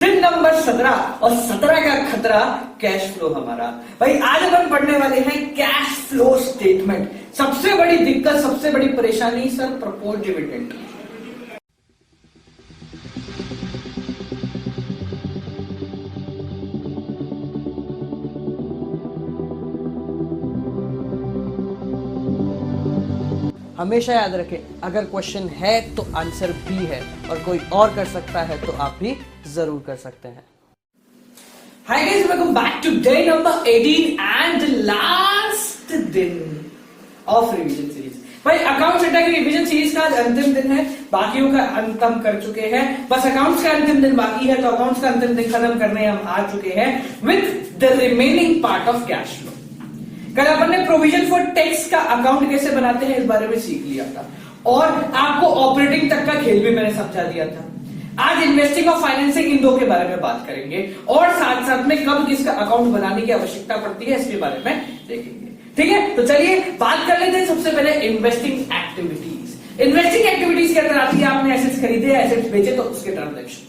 दिन नंबर 17 और 17 का खतरा कैश फ्लो हमारा। भाई आज अपन पढ़ने वाले हैं कैश फ्लो स्टेटमेंट। सबसे बड़ी दिक्कत, सबसे बड़ी परेशानी सर प्रपोज डिविडेंड। हमेशा याद रखें, अगर क्वेश्चन है तो आंसर भी है और कोई और कर सकता है तो आप भी जरूर कर सकते हैं। Hi guys, welcome back to day number 18 and last दिन ऑफ रिवीजन सीरीज। भाई अकाउंट्स डेटा की रिवीजन सीरीज का आज अंतिम दिन है, बाकियों का अंतिम कर चुके हैं, बस अकाउंट्स का अंतिम दिन बाकी है। तो अकाउंट्स का अंतिम दिन खत्म करने हम आ चुके हैं with the remaining part of cash flow. कल अपन ने प्रोविजन फॉर टैक्स का अकाउंट कैसे बनाते हैं इस बारे में सीख लिया था और आपको ऑपरेटिंग तक का खेल भी मैंने समझा दिया था। आज इन्वेस्टिंग और फाइनेंसिंग इन दो के बारे में बात करेंगे और साथ साथ में कब किसका अकाउंट बनाने की आवश्यकता पड़ती है इसके बारे में देखेंगे। ठीक है, तो चलिए बात कर लेते हैं सबसे पहले इन्वेस्टिंग एक्टिविटीज। इन्वेस्टिंग एक्टिविटीज के अंदर आती है आपने एसेट्स खरीदे, एसेट्स बेचे तो उसके ट्रांजेक्शन।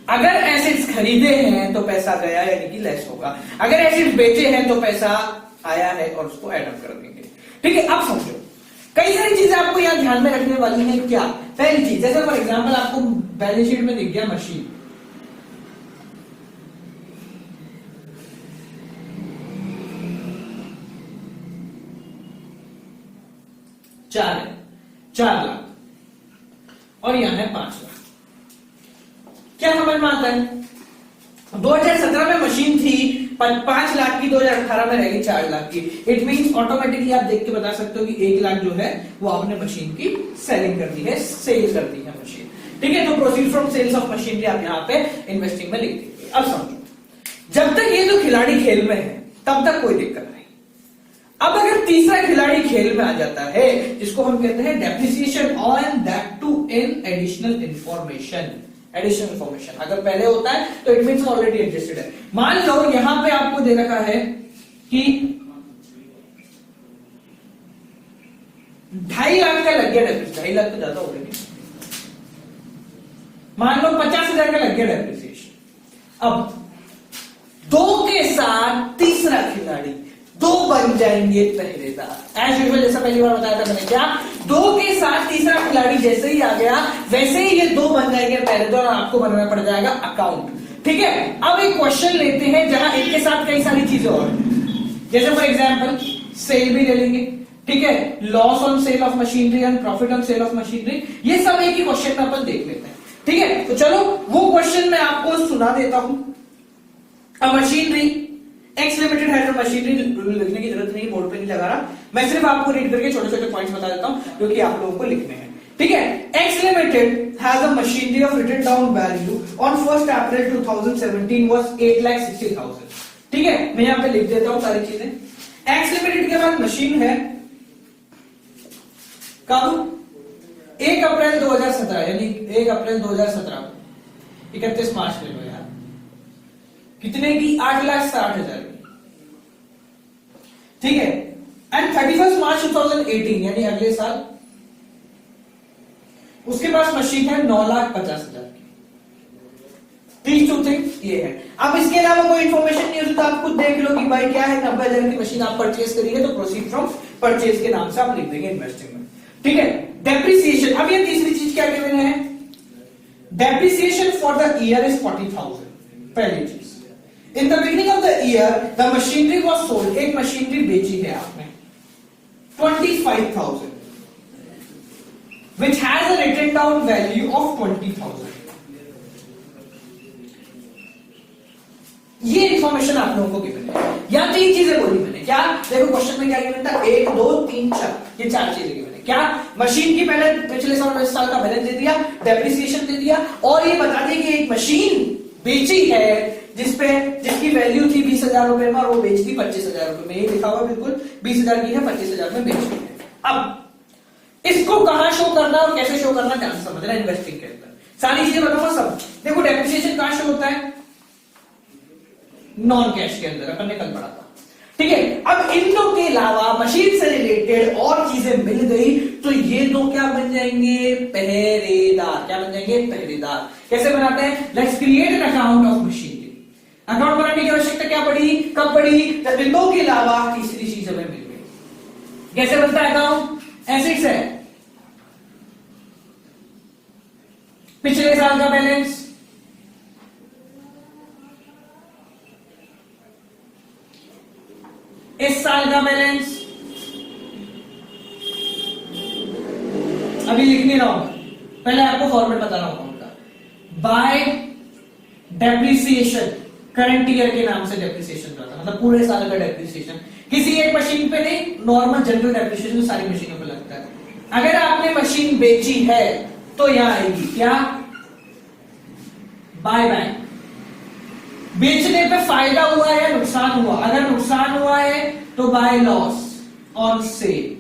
अगर एसेट्स खरीदे हैं तो पैसा गया यानी कि लेस होगा, अगर एसेट्स बेचे हैं तो पैसा आया है और उसको एड अप कर देंगे। ठीक है, अब समझो कई सारी चीजें आपको यहां ध्यान में रखने वाली है। क्या? पहली चीज, जैसे फॉर एग्जांपल आपको बैलेंस शीट में दिख गया मशीन, चार लाख और यहां है 5 लाख। क्या समझ में आता है? 2017 में मशीन थी 5 लाख की, 2018 में रहेगी 4 लाख की। इट मींस ऑटोमेटिकली आप देख के बता सकते हो कि 1 लाख जो है वो आपने मशीन की सेलिंग कर दी है, सेल कर दी है मशीन। ठीक है, तो proceed from sales of machinery आप यहाँ पे इन्वेस्टिंग में लिख दीजिए। अब समझो, जब तक ये जो खिलाड़ी खेल में है तब तक कोई दिक्कत नहीं। अब अगर तीसरा खिलाड़ी खेल में आ जाता है जिसको हम कहते हैं depreciation on that to in additional information. Additional information अगर पहले होता है तो इट मींस ऑलरेडी एडजस्टेड है। मान लो यहां पे आपको दे रखा है कि 2.5 लाख का लग गया डेप्रिसिएशन, 2.5 लाख तो ज्यादा हो गया। मान लो 50,000 का लग गया डेप्रिसिएशन। अब 2 के साथ तीसरा खिलाड़ी 2 बन जाएंगे पहरेदार। एज यूजुअल जैसा पहली बार बताया था मैंने, क्या 2 के साथ तीसरा खिलाड़ी जैसे ही आ गया वैसे ही ये 2 बन जाएंगे पहरेदार और आपको बनाना पड़ जाएगा अकाउंट। ठीक है, अब एक क्वेश्चन लेते हैं जहां एक के साथ कई सारी चीजें और, जैसे फॉर एग्जांपल सेल भी ले लेंगे। ठीक है, loss on sale of machinery and profit on sale of machinery, ये सब एक ही क्वेश्चन में अपन देख लेते हैं। ठीक है, तो चलो वो क्वेश्चन मैं आपको सुना देता हूं। अब मशीनरी एक्स लिमिटेड है, तो मशीनरी लिखने की जरूरत नहीं, बोर्ड पे नहीं लगा रहा, मैं सिर्फ आपको रीड करके छोटे छोटे पॉइंट्स बता देता हूं जो कि आप लोगों को लिखने हैं। ठीक है, X limited has a machinery of written down value on 1 April 2017 was 8,60,000। ठीक है, मैं यहां पे लिख देता हूं सारी चीजें। एक्स लिमिटेड के बाद मशीन है कब? 1 अप्रैल 2017 यानी 1 अप्रैल 2017, 31 मार्च ले लो यार, कितने की? 8,60,000 की। ठीक है, एंड 31 मार्च 2018 यानी अगले साल उसके पास मशीन है 9,50,000 की। तीन टू थिंग्स ये है। अब इसके अलावा कोई इंफॉर्मेशन नहीं होती तो आप खुद देख लो कि भाई क्या है, 90,000 की मशीन आप परचेज करी है तो प्रोसीड फ्रॉम परचेज के नाम से आप लिख देंगे इन्वेस्टिंग में। ठीक है, डेप्रिसिएशन, अब ये तीसरी चीज क्या गिवन है? Depreciation for the year is 40,000। पहली चीज, in the beginning of the year the machinery was sold, एक मशीनरी बेची है आपने 25,000 which has a written down value of 20,000। ये इंफॉर्मेशन आप लोगों को गिवन है। या 3 चीजें बोली मैंने, क्या देखो क्वेश्चन में क्या गिवन था? 1 2 3 4, ये 4 चीजें गिवन है। क्या? मशीन की पहले पिछले साल का बैलेंस दे दिया, डेप्रिसिएशन दे दिया और ये बता दिया कि एक मशीन बेची है जिसकी वैल्यू थी 20,000 रुपए में और वो बेच दी 25,000 रुपए में। ये लिखा हुआ बिल्कुल 20,000 की है, 25,000 में बेच दी है। अब इसको कहां शो करना और कैसे शो करना ध्यान से समझना। इन्वेस्टिंग के अंदर सारी चीजें बताऊंगा सब। देखो डेप्रिसिएशन कहां शो होता है? नॉन कैश के अंदर, अपन ने कल पढ़ा था। ठीक है, अब इन दो के अलावा मशीन से रिलेटेड और चीजें मिल गई तो ये दो क्या बन जाएंगे, पहरेदार। क्या बन जाएंगे, पहरेदार। कैसे बनाते हैं, let's create an account of machinery. Account बनाने की आवश्यकता क्या पड़ी, कब पड़ी, जब इन दो के अलावा तीसरी चीज हमें मिल गई। कैसे बनता है अकाउंट, एसेट्स है, पिछले साल का बैलेंस, इस साल का बैलेंस, अभी लिख नहीं रहा हूं, पहले आपको फॉर्मेट बता रहा हूं अकाउंट का। बाय डेप्रिसिएशन, करंट ईयर के नाम से डेप्रिसिएशन रहता है, मतलब पूरे साल का डेप्रिसिएशन, किसी एक मशीन पे नहीं, नॉर्मल जनरल डेप्रिसिएशन सारी मशीनों पे लगता है। अगर आपने मशीन बेची है तो यहां आएगी क्या, बाय बैंक। बेचने पे फायदा हुआ है या नुकसान हुआ, अगर नुकसान हुआ है तो बाय लॉस ऑन सेल।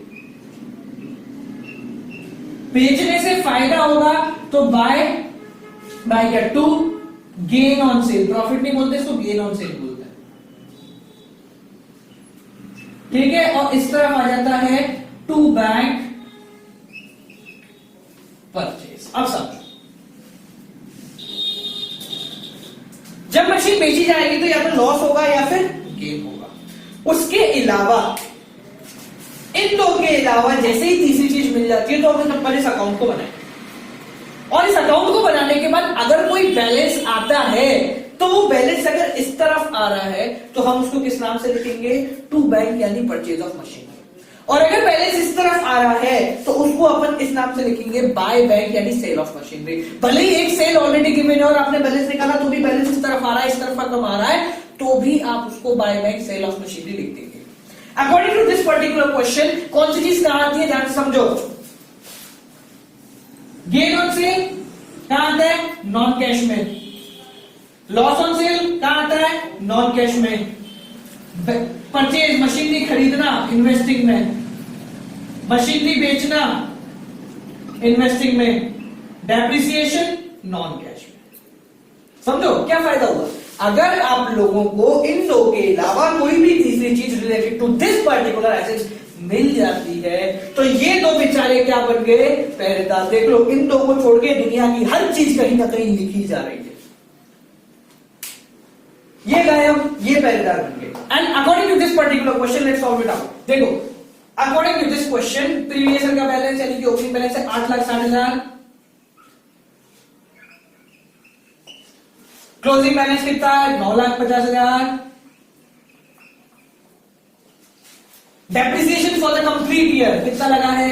बेचने से फायदा होगा तो बाय क्या, to gain on sale. Profit नहीं बोलते इसको, गेन ऑन सेल बोलते हैं। ठीक है, और इस तरफ आ जाता है टू बैंक परचेज। अब समझो, जब मशीन बेची जाएगी तो या तो लॉस होगा या फिर गेन होगा। उसके अलावा, इन दो के अलावा जैसे ही तीसरी चीज मिल जाती है तो हम पहले इस अकाउंट को बनाएं, और इस अकाउंट को बनाने के बाद अगर कोई बैलेंस आता है तो वो बैलेंस अगर इस तरफ आ रहा है तो हम उसको किस नाम से लिखेंगे, टू बैंक यानी परचेज ऑफ मशीन। और अगर बैलेंस इस तरफ आ रहा है तो उसको अपन इस नाम से लिखेंगे, बाय बैंक यानी सेल ऑफ मशीनरी। भले ही एक सेल ऑलरेडी गिवन है और आपने बैलेंस निकाला तो भी बैलेंस इस तरफ आ रहा है, इस तरफ कम आ रहा है, तो भी आप उसको by bank sale of machinery लिख देंगे। According to this particular question, कौन सी चीज कहां आती है, ध्यान से समझो। गेन ऑन सेल कहां आता है, नॉन कैश में। लॉस ऑन सेल कहां आता है, नॉन कैश में। परचेज, मशीनरी खरीदना, इन्वेस्टिंग में। मशीनरी बेचना, इन्वेस्टिंग में। डेप्रिसिएशन, नॉन कैश में। समझो क्या फायदा हुआ, अगर आप लोगों को इन दो के अलावा कोई भी तीसरी चीज related to this particular asset मिल जाती है तो ये दो बेचारे क्या बन गए, पहरेदार। देख लो, इन दो को छोड़ के दुनिया की हर चीज कहीं ना कहीं लिखी जा रही है। ये गायब, ये पहरेदार बन गए। And according to this particular question, let's solve it out. देखो, according to this question, previous year का बैलेंस यानी कि ओपनिंग बैलेंस है 8,60,000। क्लोजिंग बैलेंस कितना है, 9,50,000। Depreciation for the complete year कितना लगा है,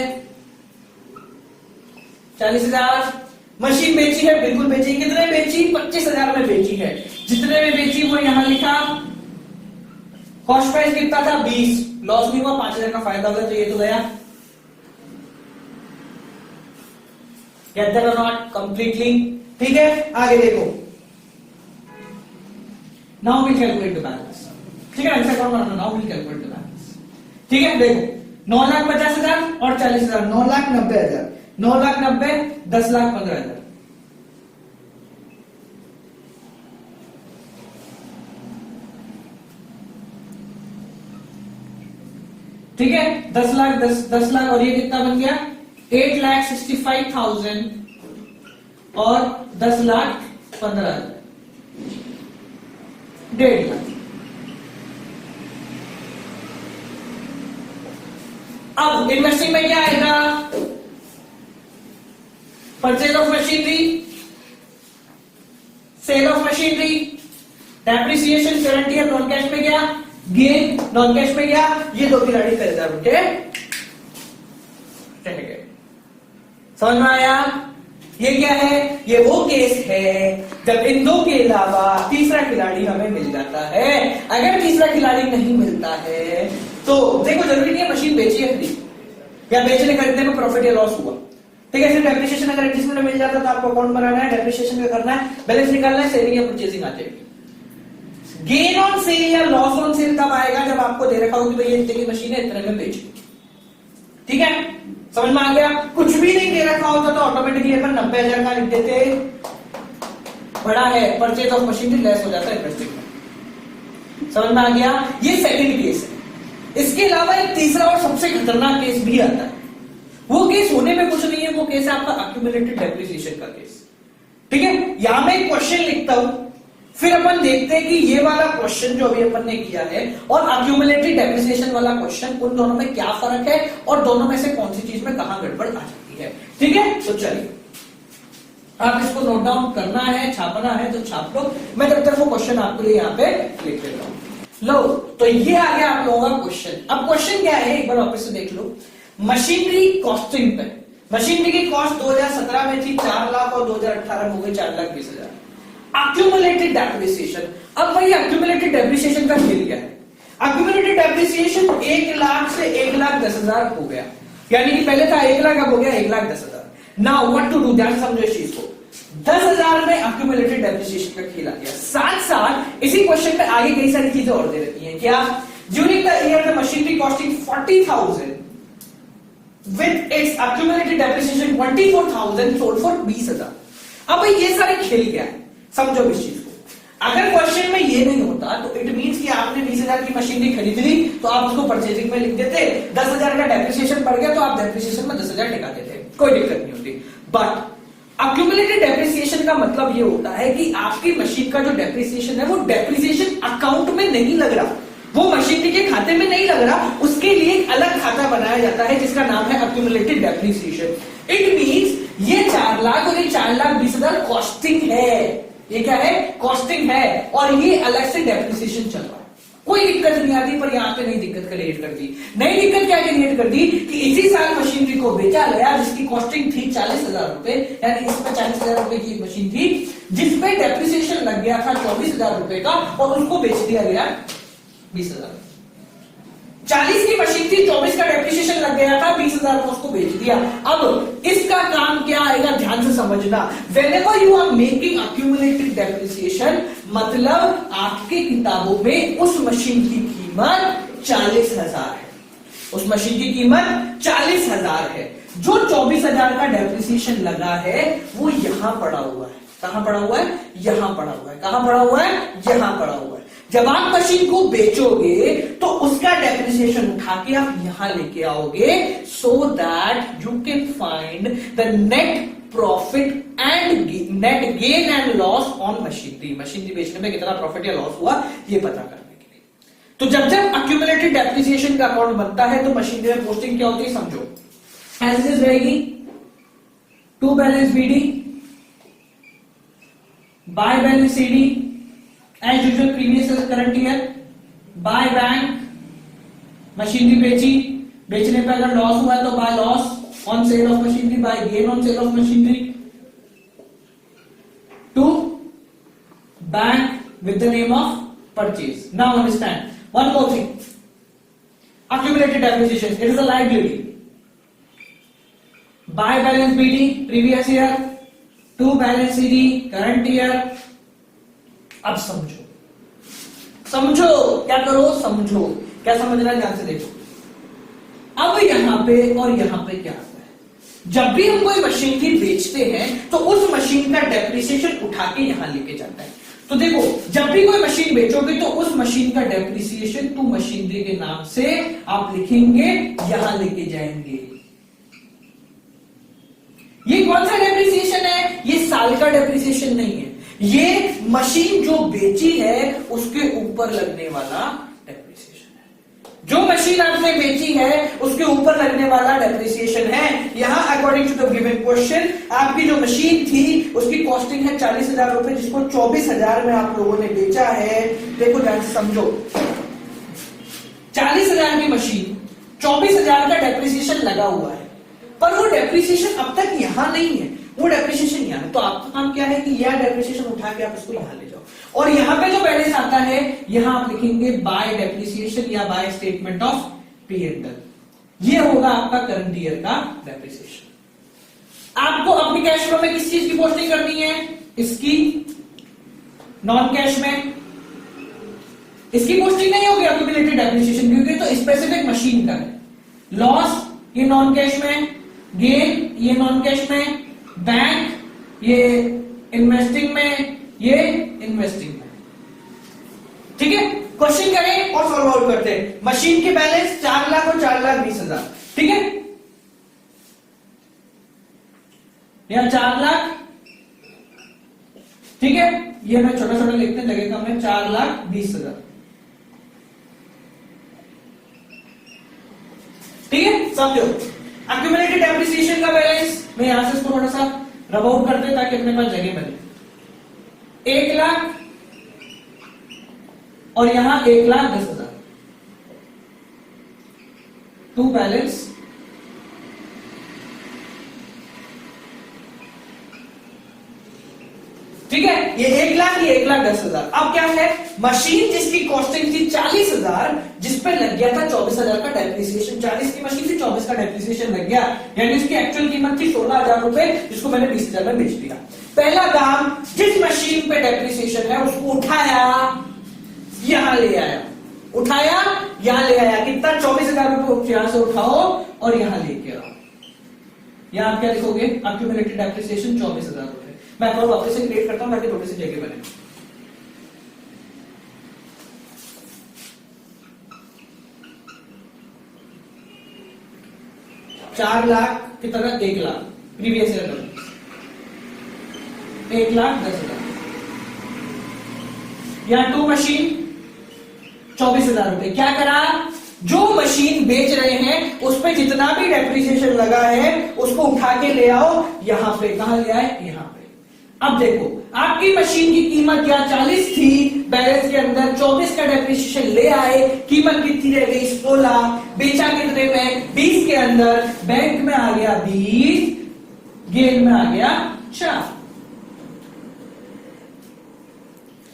40,000। मशीन बेची है, बिल्कुल बेची। कितने बेची, 25,000 में बेची है। जितने में बेची वो यहां लिखा। कॉस्ट प्राइस कितना था, 20। लॉस नहीं हुआ, 5,000 का फायदा होगा, तो ये तो गया। Get that or not, completely. ठीक है, आगे देखो। Now we calculate the balance. ठीक है, ऐसा कौन बनाना, now we calculate the balance. ठीक है, देखो 9,50,000 और 40,000, 9,90,000। 9,90,000, 10,15,000। ठीक है, 10 लाख 10 लाख, और ये कितना बन गया, 8,65,000 और 10,15,000, 1.5 लाख। अब इन्वेस्टिंग में क्या आएगा, purchase of machinery, sale of machinery, depreciation, current year, non cash में गया, गेन नॉन कैश में गया। ये दो खिलाड़ी खरीदार उनके रह गए। समझ में आया, ये क्या है, ये वो केस है जब इन दो के अलावा तीसरा खिलाड़ी हमें मिल जाता है। अगर तीसरा खिलाड़ी नहीं मिलता है तो देखो, जरूरी नहीं है मशीन बेची है खरीद, या बेचने खरीदने में प्रॉफिट या लॉस हुआ। ठीक है, सिर्फ डेप्रिसिएशन अगर एडजस्टमेंट में मिल जाता तो आपको अकाउंट बनाना है, डेप्रिसिएशन का करना है, बैलेंस निकालना है, सेविंग या परचेजिंग आ जाएगी। गेन ऑन सेल या लॉस ऑन सेल कब आएगा, जब आपको दे रखा हो कि भाई ये इतनी मशीन है, इतने में बेची। ठीक है, समझ में आ गया। कुछ भी नहीं दे रखा होता तो ऑटोमेटिकली अपन 90,000 का लिख देते, बड़ा है, परचेज ऑफ मशीनरी लेस हो जाता है इन्वेस्टिंग में। समझ में आ गया, ये सेकंड केस है। इसके अलावा एक तीसरा और सबसे खतरनाक केस भी आता है। वो केस होने में कुछ नहीं है, वो केस है आपका अक्यूमुलेटेड डेप्रिसिएशन का केस। ठीक है, यहां मैं एक क्वेश्चन लिखता हूं, फिर अपन देखते हैं कि ये वाला क्वेश्चन जो अभी अपन ने किया है और अक्यूमुलेटेड डेप्रिसिएशन वाला क्वेश्चन, उन दोनों में क्या फर्क है और दोनों में से कौन सी चीज में कहां गड़बड़ आ जाती है। ठीक है, तो चलिए आप इसको नोट डाउन करना है, छापना है तो छाप लो। मैं जब तक वो क्वेश्चन आपके लिए यहाँ पे लिख लेता हूं। लो, तो ये आ गया आप लोगों का क्वेश्चन। अब क्वेश्चन क्या है, एक बार वापस से देख लो। मशीनरी कॉस्टिंग पे, मशीनरी की कॉस्ट 2017 में थी 4 लाख और 2018 में हो गई 4,20,000। अक्यूमुलेटेड डेप्रिसिएशन, अब भाई अक्यूमुलेटेड डेप्रिसिएशन का खेल क्या है। अक्यूमुलेटेड डेप्रिसिएशन 1 लाख से 1,10,000 हो गया, यानी कि पहले था 1 लाख, अब हो गया 1,10,000। नाउ व्हाट टू डू, ध्यान समझो इस चीज को। 10,000 में अक्यूमुलेटेड डेप्रिसिएशन का खेल आ गया। साथ साथ इसी क्वेश्चन में आगे कई सारी चीजें और दे रखी हैं। क्या, during the year the machinery costing 40,000 with its accumulated depreciation 24,000 sold for 20,000। अब भाई ये सारे खेल क्या है, समझो इस चीज को। अगर क्वेश्चन में ये नहीं होता तो इट मींस कि आपने 20,000 की मशीनरी खरीद ली तो आप उसको परचेजिंग में लिख देते, 10,000 का डेप्रिसिएशन बढ़ गया तो आप डेप्रिसिएशन में 10,000 टिका देते, कोई दिक्कत नहीं होती। बट अक्यूमुलेटेड डेप्रिसिएशन का मतलब ये होता है कि आपकी मशीन का जो डेप्रिसिएशन है वो डेप्रिसिएशन अकाउंट में नहीं लग रहा, वो मशीनरी के खाते में नहीं लग रहा, उसके लिए एक अलग खाता बनाया जाता है जिसका नाम है अक्यूमुलेटेड डेप्रिसिएशन। इट मींस ये 4 लाख और ये 4,20,000 कॉस्टिंग है। ये क्या है, कॉस्टिंग है, और ये अलग से डेप्रिसिएशन चल रहा है। कोई दिक्कत नहीं आती, पर यहां पे नई दिक्कत क्रिएट कर दी। नई दिक्कत क्या क्रिएट कर दी कि इसी साल मशीनरी को बेचा गया जिसकी कॉस्टिंग थी 40,000 रुपए, यानी इसमें 40,000 रुपए की मशीन थी जिसमें डेप्रिसिएशन लग गया था 24,000 रुपए का, और उसको बेच दिया गया 20,000। 40 की मशीन थी, 24 का डेप्रिसिएशन लग गया था, 20,000 को उसको बेच दिया। अब इसका काम क्या आएगा, ध्यान से समझना। Whenever you are making accumulated depreciation, मतलब आपके किताबों में उस मशीन की कीमत 40,000 है, उस मशीन की कीमत 40,000 है। जो 24,000 का डेप्रिसिएशन लगा है वो यहां पड़ा हुआ है। कहां पड़ा हुआ है, यहां पड़ा हुआ है। कहां पड़ा हुआ है, यहां पड़ा हुआ है। जब आप मशीन को बेचोगे तो उसका डेप्रिसिएशन उठा के आप यहां लेके आओगे, so that you can find the net profit and net gain and loss on machinery. Machinery बेचने में कितना प्रॉफिट या लॉस हुआ ये पता करने के लिए। तो जब जब अक्यूमुलेटेड डेप्रिसिएशन का अकाउंट बनता है तो मशीनरी में पोस्टिंग क्या होती है, समझो। एज इज रहेगी to balance BD, by balance CD, as usual previous current year, by bank, machinery बेची, बेचने पे अगर लॉस हुआ तो by loss on sale of machinery, by gain on sale of machinery, to bank with the name of purchase. Now understand one more thing, accumulated depreciation, it is a liability. Buy balance BD previous year, to balance CD current year। अब समझो, समझो क्या करो, समझो क्या समझना है, ध्यान से देखो। अब यहां पे और यहां पे क्या आता है, जब भी हम कोई मशीनरी बेचते हैं तो उस मशीन का डेप्रिसिएशन उठा के यहां लेके जाता है। तो देखो, जब भी कोई मशीन बेचोगे तो उस मशीन का डेप्रिसिएशन टू मशीनरी के नाम से आप लिखेंगे, यहां लेके जाएंगे। ये कौन सा डेप्रिसिएशन है, ये साल का डेप्रिसिएशन नहीं है, ये मशीन जो बेची है उसके ऊपर लगने वाला डेप्रिसिएशन है। जो मशीन आपने बेची है उसके ऊपर लगने वाला डेप्रिसिएशन है। यहां according to the given question आपकी जो मशीन थी उसकी कॉस्टिंग है 40,000 रुपए, जिसको 24,000 में आप लोगों ने बेचा है। देखो ध्यान से समझो, 40,000 की मशीन, 24,000 का डेप्रिसिएशन लगा हुआ है, पर वो डेप्रिसिएशन अब तक यहां नहीं है, वो डेप्रिसिएशन यहां है। तो आपका काम क्या है कि यह डेप्रिसिएशन उठा के आप इसको यहां ले जाओ, और यहां पे जो बैलेंस आता है यहां आप लिखेंगे बाय डेप्रिसिएशन या बाय स्टेटमेंट ऑफ P&L। ये होगा आपका करंट ईयर का डेप्रिसिएशन। आपको अपनी कैश फ्लो में किस चीज की पोस्टिंग करनी है, इसकी, नॉन कैश में इसकी पोस्टिंग नहीं होगी अक्यूमुलेटेड डेप्रिसिएशन, क्योंकि तो स्पेसिफिक मशीन का है। लॉस ये नॉन कैश में, गेन ये नॉन कैश में, बैंक ये इन्वेस्टिंग में, ये इन्वेस्टिंग में। ठीक है, क्वेश्चन करें और सॉल्व आउट करते हैं। मशीन के बैलेंस 4 लाख और 4,20,000, ठीक है। यहां 4 लाख, ठीक है, ये मैं छोटा छोटा लिखते हैं, जगह कम है, 4,20,000, ठीक है। समझो एक्यूमुलेटेड डेप्रिसिएशन का बैलेंस, मैं यहां से इसको थोड़ा सा रब आउट करते हैं ताकि अपने पास जगह बने। 1 लाख और यहां 1,10,000, टू बैलेंस, ठीक है। ये 1 लाख, ये 1,10,000। अब क्या है, मशीन जिसकी कॉस्टिंग थी 40,000, जिस पे लग गया था 24,000 का डेप्रिसिएशन। 40 की मशीन थी, 24 का डेप्रिसिएशन लग गया, यानी उसकी एक्चुअल कीमत थी 16,000 रुपए, जिसको मैंने 20,000 में बेच दिया। पहला काम, जिस मशीन पे डेप्रिसिएशन है उसको उठाया, यहां ले आया, उठाया यहां ले आया, कितना, 24,000 रुपए यहां से उठाओ और यहां लेके आओ। यहां आप क्या लिखोगे, एक्यूमुलेटेड डेप्रिसिएशन 24,000 रुपए। मैं आपको वापस से क्रिएट करता हूं ताकि थोड़ी सी जगह बने। चार लाख कितना, 1 लाख, प्रीवियस ईयर का 1,10,000। यहां टू मशीन 24,000 रुपए। क्या करा, जो मशीन बेच रहे हैं उस पे जितना भी डेप्रिसिएशन लगा है उसको उठा के ले आओ यहां पे। कहां ले आए, यहां पे। अब देखो, आपकी मशीन की कीमत क्या 40 थी, बैलेंस के अंदर 24 का डेप्रिसिएशन ले आए, कीमत कितनी रह गई 16, बेचा कितने में 20 के अंदर, बैंक में आ गया 20, गेन में आ गया 4।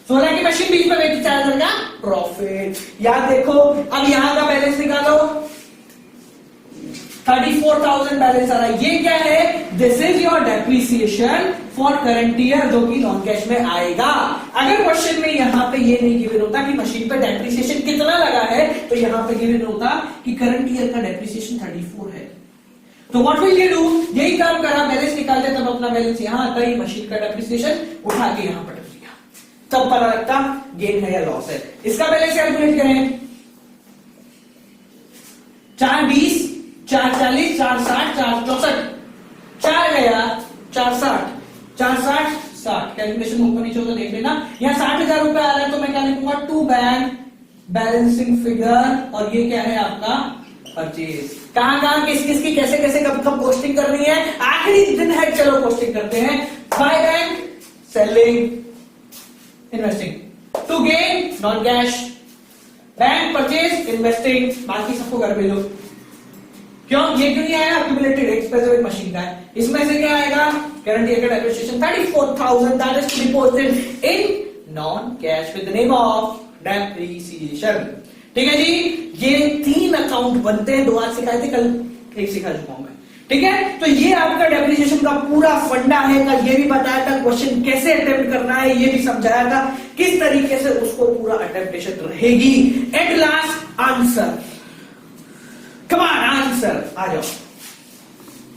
16 की मशीन 20 में बेची, 4,000 का प्रॉफिट। याद देखो, अब यहां का बैलेंस निकालो, 34,000 बैलेंस आ रहा है। ये क्या है, this is your depreciation for current year, जो कि नॉन कैश में आएगा। अगर क्वेश्चन में यहां पे ये नहीं गिवन होता कि मशीन पे डेप्रिसिएशन कितना लगा है, तो यहां पे गिवन होता कि करंट ईयर का डेप्रिसिएशन 34 है। तो व्हाट विल यू डू, यही काम करा, बैलेंस निकालते तब अपना बैलेंस यहां आता ही, मशीन का डेप्रिसिएशन उठा के यहां पर रख दिया, तब पता लगता गेन है या लॉस है। इसका बैलेंस कैलकुलेट करें, 4,20, 4,40, 4,60, 4,64, 4 गया 4,60, 4,60, 60, कैलकुलेशन ऊपर नीचे होता देख लेना। यहां 60,000 रुपए आ रहा है तो मैं क्या लिखूंगा, टू बैंक बैलेंसिंग फिगर, और ये क्या है आपका परचेज। कहां कहां किस किस की कैसे कैसे कब कब पोस्टिंग करनी है, आखिरी दिन है, चलो पोस्टिंग करते हैं। By bank, selling, investing, to gain non cash, bank purchase, investing, बाकी सबको घर भेजो। क्यों, ये क्यों नहीं आया, एक्यूमुलेटेड एक्सपेंसिव मशीन का है। इसमें से क्या आएगा, करंट ईयर का depreciation 34,000, that is to be posted in non cash with the name of depreciation. ठीक है जी, ये 3 अकाउंट बनते हैं, 2 आज सिखाए थे, कल 1 सिखा चुका हूं मैं। ठीक है, तो ये आपका डेप्रिसिएशन का पूरा फंडा है। कल ये भी बताया था क्वेश्चन कैसे अटेम्प्ट करना है, ये भी समझाया था किस तरीके से उसको पूरा अटेम्प्टेशन रहेगी। At last answer, come on answer, आ जाओ।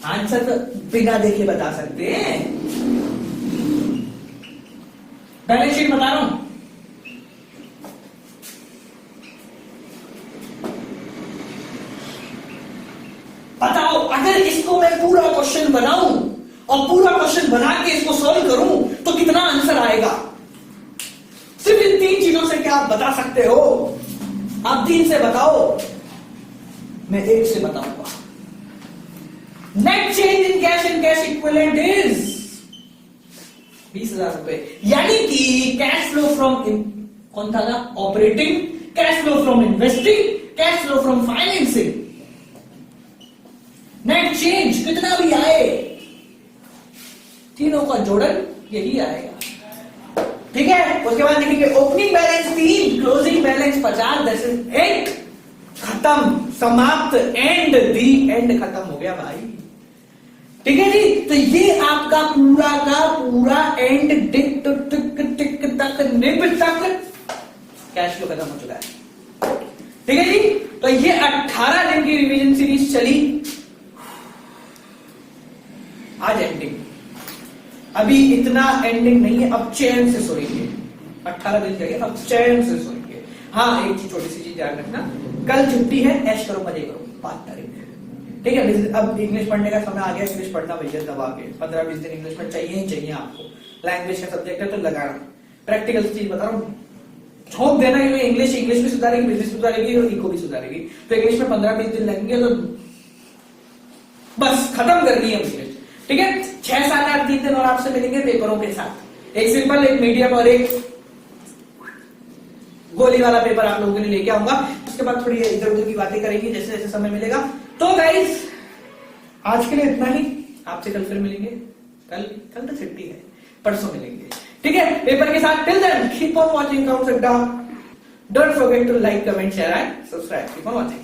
आंसर तो बिना देखे बता सकते हैं, बैलेंस शीट बता रहा हूं। बताओ, अगर इसको मैं पूरा क्वेश्चन बनाऊं और पूरा क्वेश्चन बना के इसको सॉल्व करूं तो कितना आंसर आएगा। सिर्फ इन 3 चीजों से क्या आप बता सकते हो, आप 3 से बताओ, मैं 1 से बताऊंगा। Net change in cash equivalent is 20,000 रुपए, यानी कि कैश फ्लो फ्रॉम कौन था, operating, cash flow from investing, cash flow from financing. Net change कितना भी आए, तीनों का जोड़न यही आएगा। ठीक है, उसके बाद लिखेंगे opening balance 3, closing balance 50, that is and, खत्म, समाप्त, एंड, दी एंड, खत्म हो गया भाई। ठीक है जी, तो ये आपका पूरा का पूरा एंड टिक टिक तक निब तक कैश फ्लो खत्म हो चुका है। ठीक है जी, तो ये 18 दिन की रिवीजन सीरीज चली, आज एंडिंग। अभी इतना एंडिंग नहीं है, अब चैन से सोएंगे, 18 दिन जाएंगे, अब चैन से सोएंगे। हाँ, एक चीज छोटी सी चीज ध्यान रखना, कल छुट्टी है, ऐश करो मजे करो, 5 तारीख, ठीक है। अब इंग्लिश पढ़ने का समय आ गया, इंग्लिश पढ़ना भैया दबा के 15-20 दिन इंग्लिश में चाहिए ही चाहिए आपको। लैंग्वेज का सब्जेक्ट है तो लगाना, प्रैक्टिकल चीज बता रहा हूँ, झोंक देना कि इंग्लिश भी सुधारेगी, बिजनेस सुधारेगी और इको भी सुधारेगी। तो इंग्लिश में 15-20 दिन लगेंगे तो बस खत्म करनी है इंग्लिश, ठीक है। 6, 7, 8, 3 दिन और आपसे मिलेंगे पेपरों के साथ, एक सिंपल, एक मीडियम और एक गोली वाला पेपर आप लोगों के लिए लेके आऊंगा। उसके बाद थोड़ी इधर उधर की बातें करेंगे जैसे जैसे समय मिलेगा। तो गाइस आज के लिए इतना ही, आपसे कल फिर मिलेंगे। कल तो छुट्टी है, परसों मिलेंगे, ठीक है, पेपर के साथ। Till then keep on watching counts Adda, don't forget to like, comment, share and subscribe. Keep on watching.